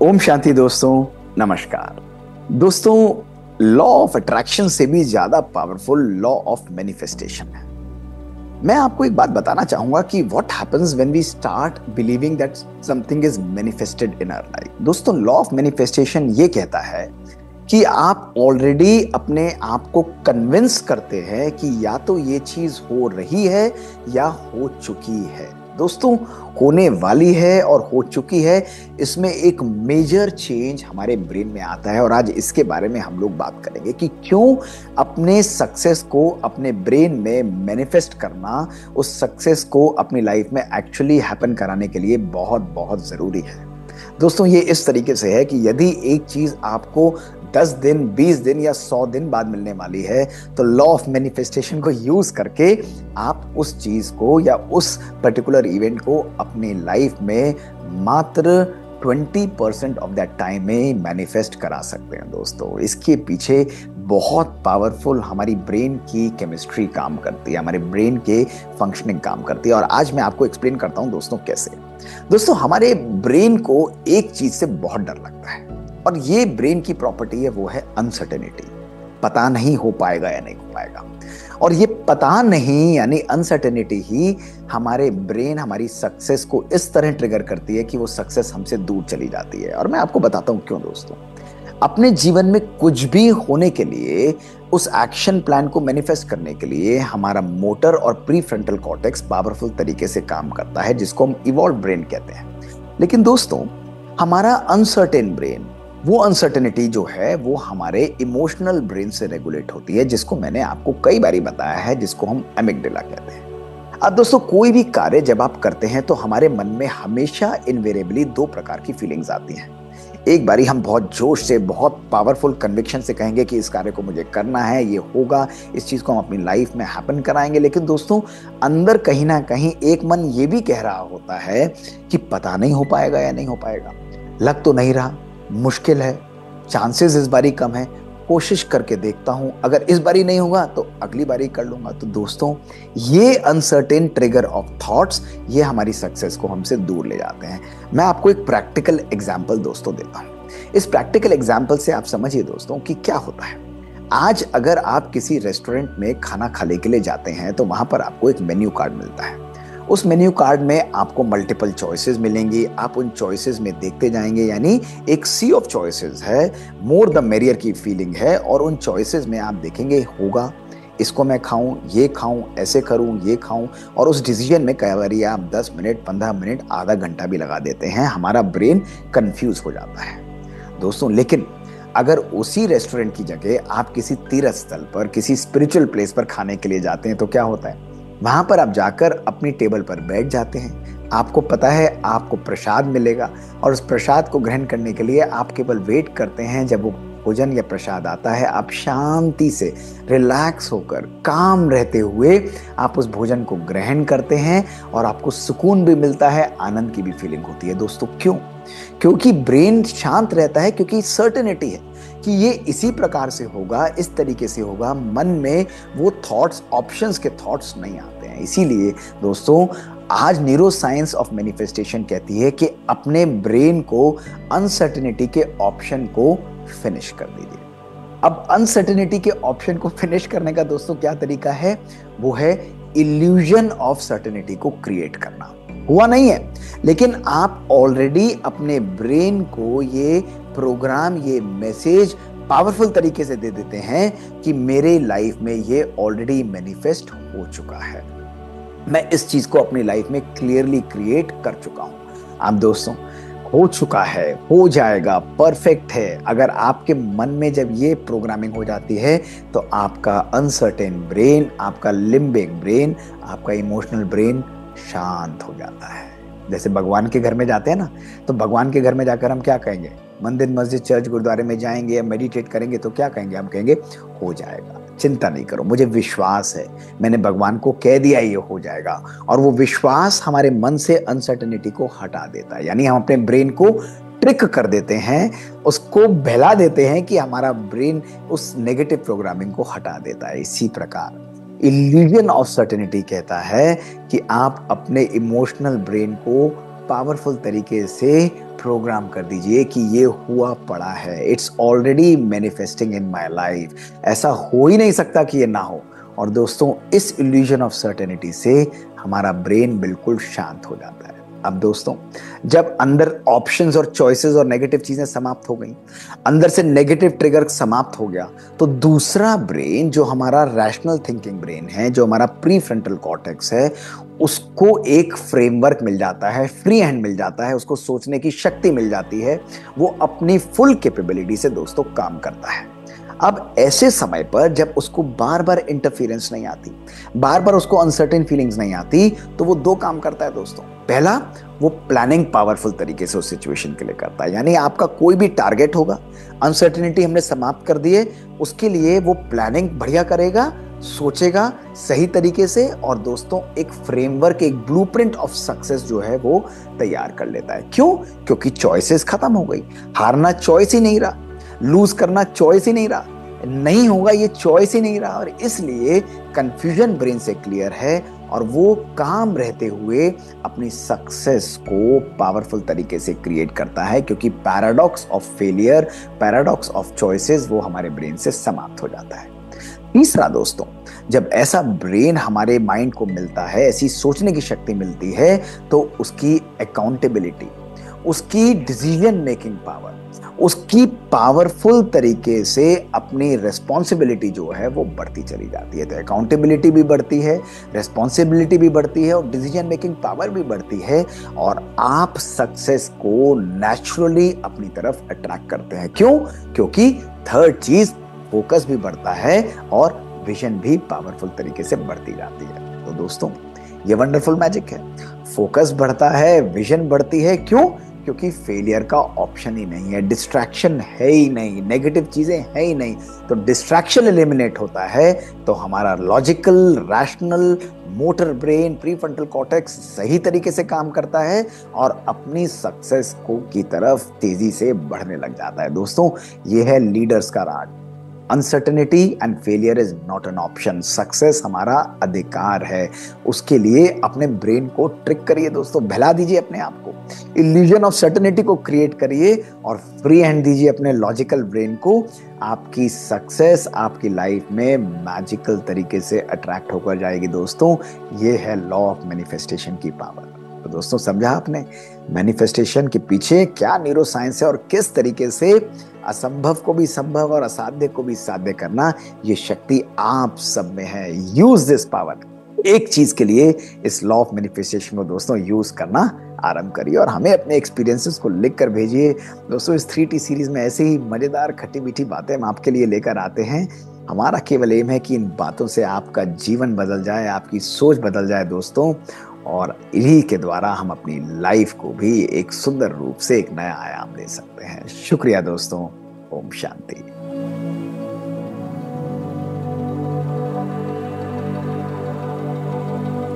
ओम शांति दोस्तों। नमस्कार दोस्तों। लॉ ऑफ अट्रैक्शन से भी ज्यादा पावरफुल लॉ ऑफ मैनिफेस्टेशन है। मैं आपको एक बात बताना चाहूंगा कि what happens when we start believing that something is manifested in our life. दोस्तों, लॉ ऑफ मैनिफेस्टेशन ये कहता है कि आप ऑलरेडी अपने आप को कन्विंस करते हैं कि या तो ये चीज हो रही है या हो चुकी है। दोस्तों, होने वाली है और हो चुकी है, इसमें एक मेजर चेंज हमारे ब्रेन में आता है। और आज इसके बारे में हम लोग बात करेंगे कि क्यों अपने सक्सेस को अपने ब्रेन में मैनिफेस्ट करना, उस सक्सेस को अपनी लाइफ में एक्चुअली हैपन कराने के लिए बहुत बहुत जरूरी है। दोस्तों, ये इस तरीके से है कि यदि एक चीज आपको 10 दिन, 20 दिन या 100 दिन बाद मिलने वाली है, तो लॉ ऑफ मैनिफेस्टेशन को यूज करके आप उस चीज को या उस पर्टिकुलर इवेंट को अपनी लाइफ में मात्र 20% ऑफ दैट टाइम में मैनिफेस्ट करा सकते हैं। दोस्तों, इसके पीछे बहुत पावरफुल हमारी ब्रेन की केमिस्ट्री काम करती है, हमारे ब्रेन के फंक्शनिंग काम करती है। और आज मैं आपको एक्सप्लेन करता हूं दोस्तों कैसे। दोस्तों, हमारे ब्रेन को एक चीज से बहुत डर लगता है, और ये ब्रेन की प्रॉपर्टी है, वो है अनसर्टेनिटी। पता नहीं हो पाएगा या नहीं हो पाएगा। और ये पता नहीं यानी अनसर्टेनिटी ही हमारे ब्रेन हमारी सक्सेस को इस तरह ट्रिगर करती है कि वो सक्सेस हमसे दूर चली जाती है। और मैं आपको बताता हूं क्यों। दोस्तों, अपने जीवन में कुछ भी होने के लिए, उस एक्शन प्लान को मैनिफेस्ट करने के लिए हमारा मोटर और प्री फ्रंटल कॉर्टेक्स पावरफुल तरीके से काम करता है, जिसको हम इवॉल्व ब्रेन कहते हैं। लेकिन दोस्तों, हमारा अनसर्टेन ब्रेन, वो अनसर्टेनिटी जो है वो हमारे इमोशनल ब्रेन से रेगुलेट होती है, जिसको मैंने आपको कई बारी बताया है, जिसको हम एमिगडाला कहते हैं। अब दोस्तों, कोई भी कार्य जब आप करते हैं तो हमारे मन में हमेशा इनवेरिएबली दो प्रकार की फीलिंग्स आती हैं। एक बारी हम बहुत जोश से, बहुत पावरफुल कन्विक्शन से कहेंगे कि इस कार्य को मुझे करना है, ये होगा, इस चीज को हम अपनी लाइफ में हैपन कराएंगे। लेकिन दोस्तों, अंदर कहीं ना कहीं एक मन ये भी कह रहा होता है कि पता नहीं हो पाएगा या नहीं हो पाएगा, लग तो नहीं रहा, मुश्किल है, चांसेस इस बारी कम है, कोशिश करके देखता हूं, अगर इस बारी नहीं होगा तो अगली बारी कर लूंगा। तो दोस्तों, ये अनसर्टेन ट्रिगर ऑफ थॉट्स, ये हमारी सक्सेस को हमसे दूर ले जाते हैं। मैं आपको एक प्रैक्टिकल एग्जांपल दोस्तों देता हूं। इस प्रैक्टिकल एग्जांपल से आप समझिए दोस्तों कि क्या होता है। आज अगर आप किसी रेस्टोरेंट में खाना खाने के लिए जाते हैं तो वहां पर आपको एक मेन्यू कार्ड मिलता है। उस मेन्यू कार्ड में आपको मल्टीपल चॉइसेस मिलेंगी, आप उन चॉइसेस में देखते जाएंगे, यानी एक सी ऑफ चॉइसेस है, मोर द मेरियर की फीलिंग है। और उन चॉइसेस में आप देखेंगे, होगा, इसको मैं खाऊं, ये खाऊं, ऐसे करूं, ये खाऊं। और उस डिसीजन में कई बार आप 10 मिनट, 15 मिनट, आधा घंटा भी लगा देते हैं। हमारा ब्रेन कंफ्यूज हो जाता है दोस्तों। लेकिन अगर उसी रेस्टोरेंट की जगह आप किसी तीर्थ स्थल पर, किसी स्पिरिचुअल प्लेस पर खाने के लिए जाते हैं तो क्या होता है, वहां पर आप जाकर अपनी टेबल पर बैठ जाते हैं। आपको पता है आपको प्रसाद मिलेगा, और उस प्रसाद को ग्रहण करने के लिए आप केवल वेट करते हैं। जब वो भोजन या प्रसाद आता है, आप शांति से, रिलैक्स होकर, काम रहते हुए आप उस भोजन को ग्रहण करते हैं, और आपको सुकून भी मिलता है, आनंद की भी फीलिंग होती है। दोस्तों, क्यों? क्योंकि ब्रेन शांत रहता है, क्योंकि सर्टेनिटी है कि ये इसी प्रकार से होगा, इस तरीके से होगा। मन में वो थॉट्स, ऑप्शंस के थॉट्स नहीं आते हैं। इसीलिए दोस्तों, आज न्यूरो साइंस ऑफ मैनिफेस्टेशन कहती है कि अपने ब्रेन को अनसर्टेनिटी के ऑप्शन को फिनिश कर दीजिए। अब अनसर्टेनिटी के ऑप्शन को फिनिश करने का दोस्तों क्या तरीका है? वो है इल्यूजन ऑफ सर्टेनिटी को क्रिएट करना। हुआ नहीं है, लेकिन आप ऑलरेडी अपने ब्रेन को ये प्रोग्राम, ये मैसेज पावरफुल तरीके से दे देते हैं कि मेरे लाइफ में ये ऑलरेडी मैनिफेस्ट हो चुका है, मैं इस चीज को अपनी लाइफ में क्लियरली क्रिएट कर चुका हूं। आप दोस्तों, हो चुका है, हो जाएगा, परफेक्ट है। अगर आपके मन में जब ये प्रोग्रामिंग हो जाती है तो आपका अनसर्टेन ब्रेन, आपका लिम्बिक ब्रेन, आपका इमोशनल ब्रेन शांत हो जाता है। जैसे भगवान के घर में जाते हैं ना, तो भगवान के घर में जाकर हम क्या कहेंगे? मंदिर, मस्जिद, चर्च, गुरुद्वारे में जाएंगे या मेडिटेट करेंगे तो क्या कहेंगे? हम कहेंगे, हो जाएगा, चिंता नहीं करो, मुझे विश्वास है, मैंने भगवान को कह दिया ये हो जाएगा। और वो विश्वास हमारे मन से अनसर्टेनिटी को हटा देता है। यानी हम अपने ब्रेन को ट्रिक कर देते हैं, उसको बहला देते हैं कि हमारा ब्रेन उस नेगेटिव प्रोग्रामिंग को हटा देता है। इसी प्रकार इल्यूजन ऑफ सर्टेनिटी कहता है कि आप अपने इमोशनल ब्रेन को पावरफुल तरीके से प्रोग्राम कर दीजिए कि ये हुआ पड़ा है, it's already manifesting in my life, ऐसा हो ही नहीं सकता कि ये ना हो। और दोस्तों, इस इल्यूजन ऑफ सर्टेनिटी से हमारा ब्रेन बिल्कुल शांत हो जाता है। अब दोस्तों, जब अंदर ऑप्शंस और चॉइसेस और नेगेटिव चीजें समाप्त हो गई, अंदर से नेगेटिव ट्रिगर समाप्त हो गया, तो दूसरा ब्रेन जो हमारा रैशनल थिंकिंग ब्रेन है, जो हमारा प्री फ्रंटल कॉर्टेक्स है, उसको एक फ्रेमवर्क मिल जाता है, फ्री हैंड मिल जाता है, उसको सोचने की शक्ति मिल जाती है। वो अपनी फुल कैपेबिलिटी से दोस्तों काम करता है। अब ऐसे समय पर जब उसको बार बार इंटरफेरेंस नहीं आती, बार बार उसको अनसर्टेन फीलिंग्स नहीं आती, तो वो दो काम करता है दोस्तों। पहला, वो प्लानिंग पावरफुल तरीके से उस सिचुएशन के लिए करता है। यानी आपका कोई भी टारगेट होगा, अनसर्टेनिटी हमने समाप्त कर दी है, उसके लिए वो प्लानिंग बढ़िया करेगा, सोचेगा सही तरीके से, और दोस्तों एक फ्रेमवर्क, एक ब्लूप्रिंट ऑफ सक्सेस जो है वो तैयार कर लेता है। क्यों? क्योंकि चॉइसेस खत्म हो गई, हारना चॉइस ही नहीं रहा, लूज करना चॉइस ही नहीं रहा, नहीं होगा ये चॉइस ही नहीं रहा। और इसलिए कंफ्यूजन ब्रेन से क्लियर है, और वो काम रहते हुए अपनी सक्सेस को पावरफुल तरीके से क्रिएट करता है, क्योंकि paradox of failure, paradox of choices वो हमारे ब्रेन से समाप्त हो जाता है। तीसरा दोस्तों, जब ऐसा ब्रेन हमारे माइंड को मिलता है, ऐसी सोचने की शक्ति मिलती है, तो उसकी अकाउंटेबिलिटी, उसकी डिसीजन मेकिंग पावर, उसकी पावरफुल तरीके से अपनी रिस्पॉन्सिबिलिटी जो है वो बढ़ती चली जाती है। तो अकाउंटेबिलिटी भी बढ़ती है, रिस्पॉन्सिबिलिटी भी बढ़ती है, और डिसीजन मेकिंग पावर भी बढ़ती है, और आप सक्सेस को नेचुरली अपनी तरफ अट्रैक्ट करते हैं। क्यों? क्योंकि थर्ड चीज, फोकस भी बढ़ता है और विजन भी पावरफुल तरीके से बढ़ती जाती है। तो दोस्तों, ये वंडरफुल मैजिक है। फोकस बढ़ता है, विजन बढ़ती है। क्यों? क्योंकि फेलियर का ऑप्शन ही नहीं है, डिस्ट्रैक्शन है ही नहीं, नेगेटिव चीजें है ही नहीं। तो डिस्ट्रैक्शन एलिमिनेट होता है, तो हमारा logical, rational, motor brain, prefrontal cortex सही तरीके से काम करता है, और अपनी सक्सेस को की तरफ तेजी से बढ़ने लग जाता है। दोस्तों, ये है लीडर्स का राज। Uncertainty and failure is not an option, success हमारा अधिकार है। उसके लिए अपने ब्रेन को ट्रिक करिए दोस्तों, बहला दीजिए अपने आप को, इल्यूजन ऑफ सर्टेनिटी को क्रिएट करिए, और फ्री हैंड दीजिए अपने लॉजिकल ब्रेन को। आपकी सक्सेस आपकी लाइफ में मैजिकल तरीके से अट्रैक्ट होकर जाएगी दोस्तों। ये है लॉ ऑफ मैनिफेस्टेशन की पावर। तो दोस्तों, समझा आपने मैनिफेस्टेशन के पीछे क्या न्यूरो साइंस है, और किस तरीके से असंभव को भी संभव और असाध्य को भी साध्य करना, ये शक्ति आप सब में है। Use this power. एक चीज के लिए इस लॉ ऑफ मैनिफेस्टेशन को दोस्तों यूज करना आरंभ करिए, और हमें अपने एक्सपीरियंसेस को लिख कर भेजिए दोस्तों। इस 3T सीरीज में ऐसे ही मजेदार खट्टी मीठी बातें हम आपके लिए लेकर आते हैं। हमारा केवल एम है कि इन बातों से आपका जीवन बदल जाए, आपकी सोच बदल जाए दोस्तों, और इन्हीं के द्वारा हम अपनी लाइफ को भी एक सुंदर रूप से एक नया आयाम दे सकते हैं। शुक्रिया दोस्तों। ओम शांति।